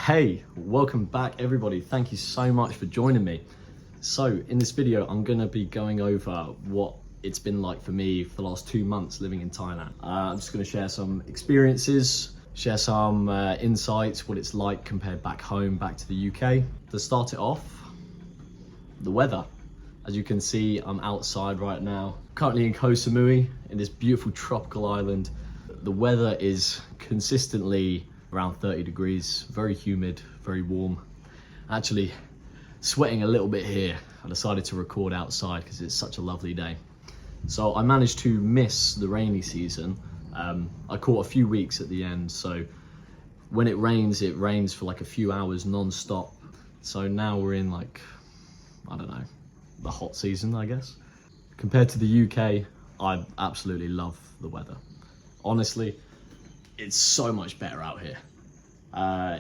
Hey, welcome back everybody. Thank you so much for joining me. So in this video, I'm gonna be going over what it's been like for me for the last 2 months living in Thailand. I'm just gonna share some experiences, share some insights, what it's like compared back home, back to the UK. To start it off, the weather. As you can see, I'm outside right now, currently in Koh Samui, in this beautiful tropical island. The weather is consistently around 30 degrees, very humid, very warm. Actually, sweating a little bit here. I decided to record outside because it's such a lovely day. So I managed to miss the rainy season. I caught a few weeks at the end, so when it rains for like a few hours non-stop. So now we're in like, I don't know, the hot season, I guess. Compared to the UK, I absolutely love the weather. Honestly, it's so much better out here.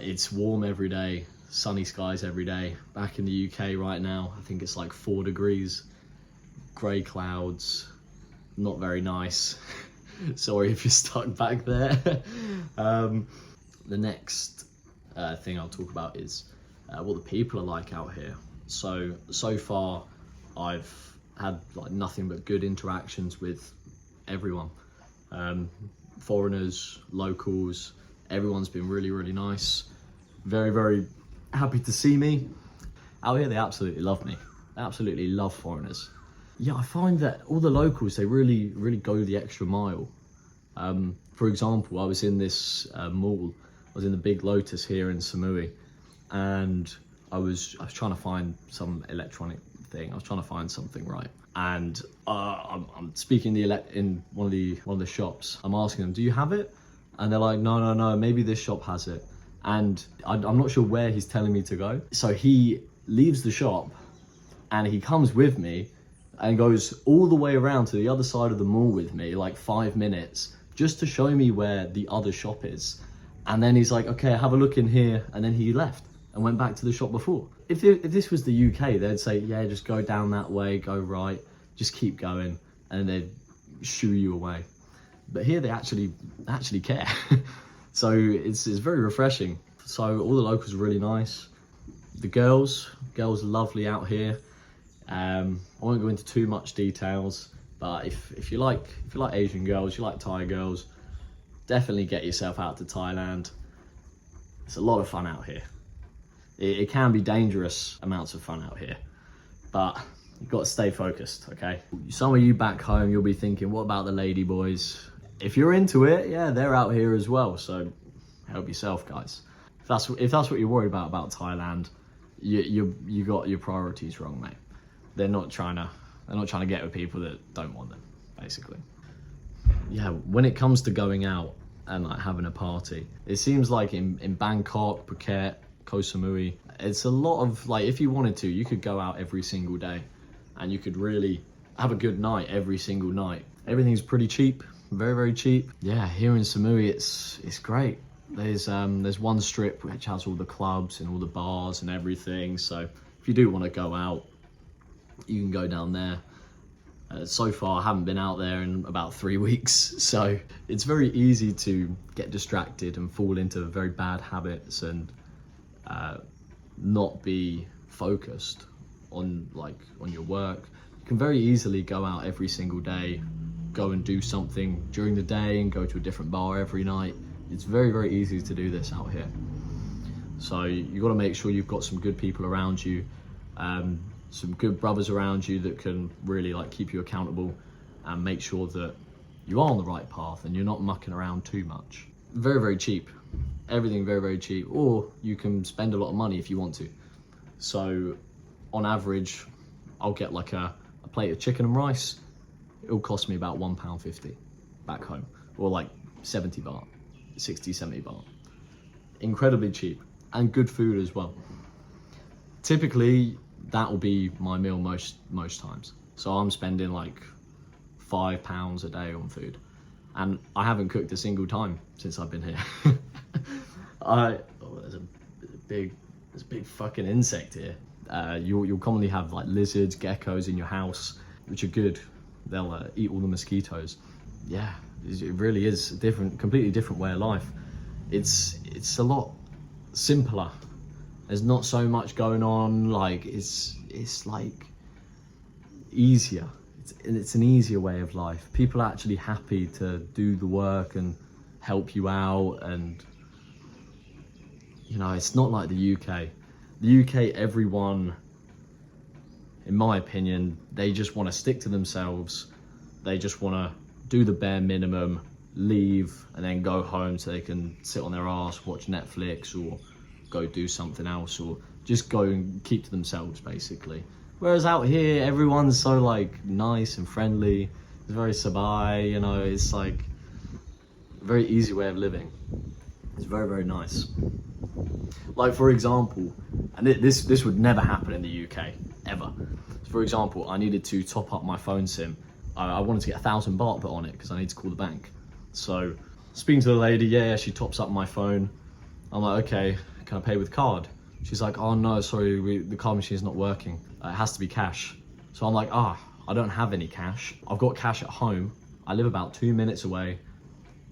It's warm every day, sunny skies every day. Back in the UK right now, I think it's like 4 degrees, grey clouds, not very nice. Sorry if you're stuck back there. The next thing I'll talk about is what the people are like out here. So far, I've had like nothing but good interactions with everyone. Foreigners, locals, everyone's been really, really nice. Very, very happy to see me. Out here, they absolutely love me. They absolutely love foreigners. Yeah, I find that all the locals, they really, really go the extra mile. For example, I was in this mall. I was in the Big Lotus here in Samui, and I was trying to find some electronic thing. I was trying to find something, right? And I'm speaking in one of the shops. I'm asking them, do you have it? And they're like, no, maybe this shop has it. And I'm not sure where he's telling me to go. So he leaves the shop and he comes with me and goes all the way around to the other side of the mall with me, like 5 minutes, just to show me where the other shop is. And then he's like, okay, have a look in here. And then he left and went back to the shop before. If this was the UK, they'd say, yeah, just go down that way, go right, just keep going, and they'd shoo you away. But here they actually care. So it's very refreshing. So all the locals are really nice. The girls are lovely out here. I won't go into too much details, but if you like Asian girls, you like Thai girls, definitely get yourself out to Thailand. It's a lot of fun out here. It can be dangerous amounts of fun out here, but you've got to stay focused, okay? Some of you back home, you'll be thinking, what about the lady boys? If you're into it, yeah, they're out here as well, so help yourself, guys. If that's what you're worried about Thailand, you got your priorities wrong, mate. They're not trying to get with people that don't want them, basically. Yeah, when it comes to going out and like having a party, it seems like in Bangkok, Phuket, Koh Samui, it's a lot of like, if you wanted to, you could go out every single day and you could really have a good night every single night. Everything's pretty cheap, very, very cheap. Yeah, here in Samui, it's great. There's one strip which has all the clubs and all the bars and everything. So if you do want to go out, you can go down there. So far, I haven't been out there in about 3 weeks. So it's very easy to get distracted and fall into very bad habits and not be focused on your work. You can very easily go out every single day, go and do something during the day and go to a different bar every night. It's very, very easy to do this out here. So you got to make sure you've got some good people around you, some good brothers around you that can really like keep you accountable and make sure that you are on the right path and you're not mucking around too much. Very, very cheap. Everything very, very cheap, or you can spend a lot of money if you want to. So on average, I'll get like a plate of chicken and rice. It'll cost me about £1.50 back home, or like 70 baht, 60, 70 baht. Incredibly cheap and good food as well. Typically, that will be my meal most times. So I'm spending like £5 a day on food. And I haven't cooked a single time since I've been here. There's a big fucking insect here. You'll commonly have like lizards, geckos in your house, which are good. They'll eat all the mosquitoes. Yeah, it really is a completely different way of life. It's a lot simpler. There's not so much going on. Like it's like easier. It's an easier way of life. People are actually happy to do the work and help you out, and you know, it's not like the UK. The UK, everyone, in my opinion, they just want to stick to themselves. They just want to do the bare minimum, leave, and then go home so they can sit on their ass, watch Netflix, or go do something else, or just go and keep to themselves, basically. Whereas out here, everyone's so like nice and friendly. It's very sabai, you know, it's like a very easy way of living. It's very, very nice. Like for example, and this would never happen in the UK, ever. So for example, I needed to top up my phone SIM. I wanted to get 1,000 baht put on it because I need to call the bank. So speaking to the lady, yeah, she tops up my phone. I'm like, okay, can I pay with card? She's like, oh no, sorry, the card machine is not working. It has to be cash. So I'm like, I don't have any cash. I've got cash at home. I live about 2 minutes away.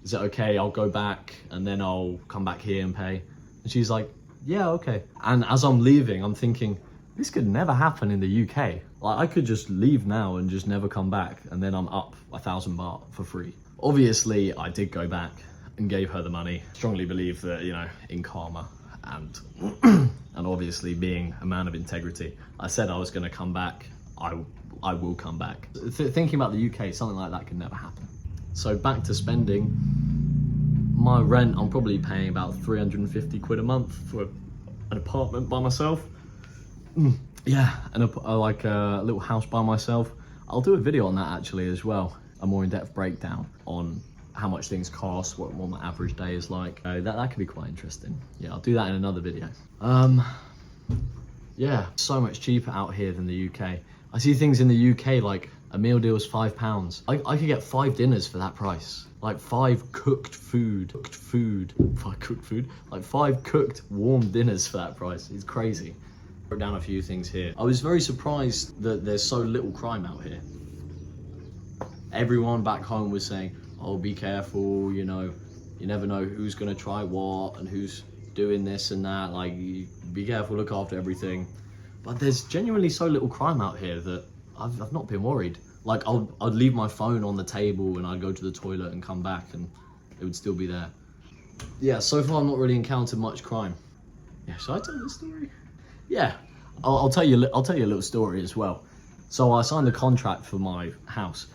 Is it okay? I'll go back and then I'll come back here and pay. And she's like, yeah, okay. And as I'm leaving, I'm thinking, this could never happen in the UK. Like I could just leave now and just never come back, and then I'm up 1,000 baht for free. Obviously, I did go back and gave her the money. Strongly believe that, you know, in karma and and obviously being a man of integrity, I said I was going to come back. I will come back. Thinking about the UK, something like that could never happen. So back to spending. My rent, I'm probably paying about 350 quid a month for an apartment by myself. Yeah, and like a little house by myself. I'll do a video on that actually as well. A more in-depth breakdown on how much things cost, what my average day is like. That could be quite interesting. Yeah, I'll do that in another video. Yeah, so much cheaper out here than the UK. I see things in the UK like a meal deal is £5. I could get 5 dinners for that price. Like 5 cooked food, like 5 cooked warm dinners for that price. It's crazy. Wrote down a few things here. I was very surprised that there's so little crime out here. Everyone back home was saying, oh, be careful, you know, you never know who's gonna try what and who's doing this and that, like, be careful, look after everything. But there's genuinely so little crime out here that I've not been worried. Like, I'd leave my phone on the table and I'd go to the toilet and come back and it would still be there. Yeah, so far I've not really encountered much crime. Yeah, should I tell the story? Yeah, I'll tell you a little story as well. So I signed a contract for my house,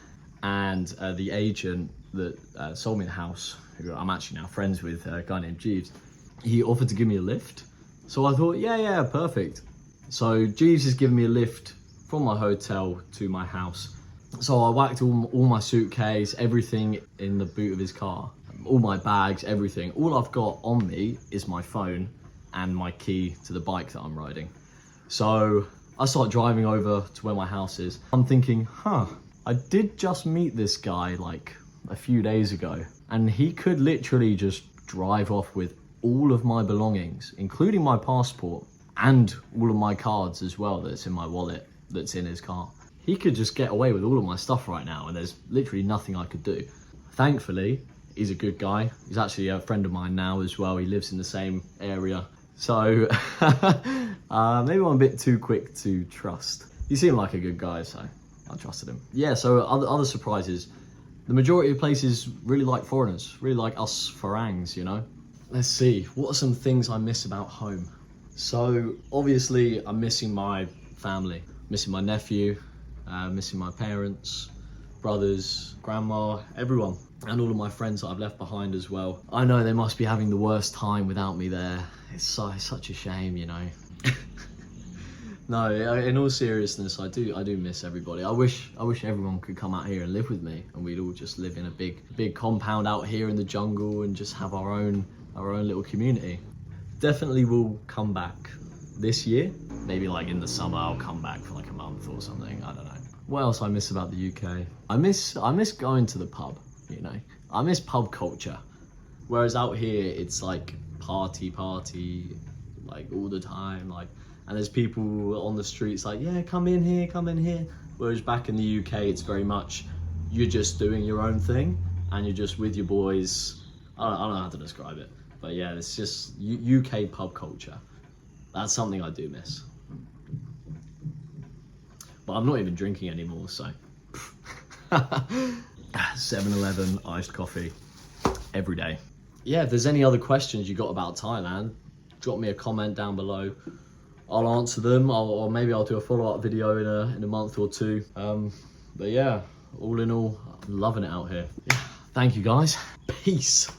and the agent that sold me the house, who I'm actually now friends with, a guy named Jeeves, he offered to give me a lift. So I thought, yeah, perfect. So Jeeves is giving me a lift from my hotel to my house. So I whacked all my suitcase, everything in the boot of his car, all my bags, everything. All I've got on me is my phone and my key to the bike that I'm riding. So I start driving over to where my house is. I'm thinking, I did just meet this guy like a few days ago, and he could literally just drive off with all of my belongings, including my passport and all of my cards as well that's in my wallet that's in his car. He could just get away with all of my stuff right now, and there's literally nothing I could do. Thankfully, he's a good guy. He's actually a friend of mine now as well. He lives in the same area. So maybe I'm a bit too quick to trust. He seemed like a good guy, so I trusted him. Yeah, so other surprises. The majority of places really like foreigners, really like us Farangs, you know? Let's see, what are some things I miss about home? So obviously I'm missing my family, missing my nephew, missing my parents, brothers, grandma, everyone. And all of my friends that I've left behind as well. I know they must be having the worst time without me there. It's such a shame, you know. No, in all seriousness, I do miss everybody. I wish everyone could come out here and live with me, and we'd all just live in a big compound out here in the jungle and just have our own little community. Definitely will come back this year. Maybe like in the summer I'll come back for like a month or something. I don't know. What else I miss about the UK? I miss going to the pub. You know, I miss pub culture. Whereas out here, it's like party, like all the time. Like, and there's people on the streets like, yeah, come in here. Whereas back in the UK, it's very much, you're just doing your own thing and you're just with your boys. I don't know how to describe it. But yeah, it's just UK pub culture. That's something I do miss. But I'm not even drinking anymore, so. 7-Eleven iced coffee every day. Yeah, if there's any other questions you got about Thailand, drop me a comment down below. I'll answer them, or maybe I'll do a follow-up video in a month or two. But yeah, all in all, I'm loving it out here. Yeah, thank you guys. Peace.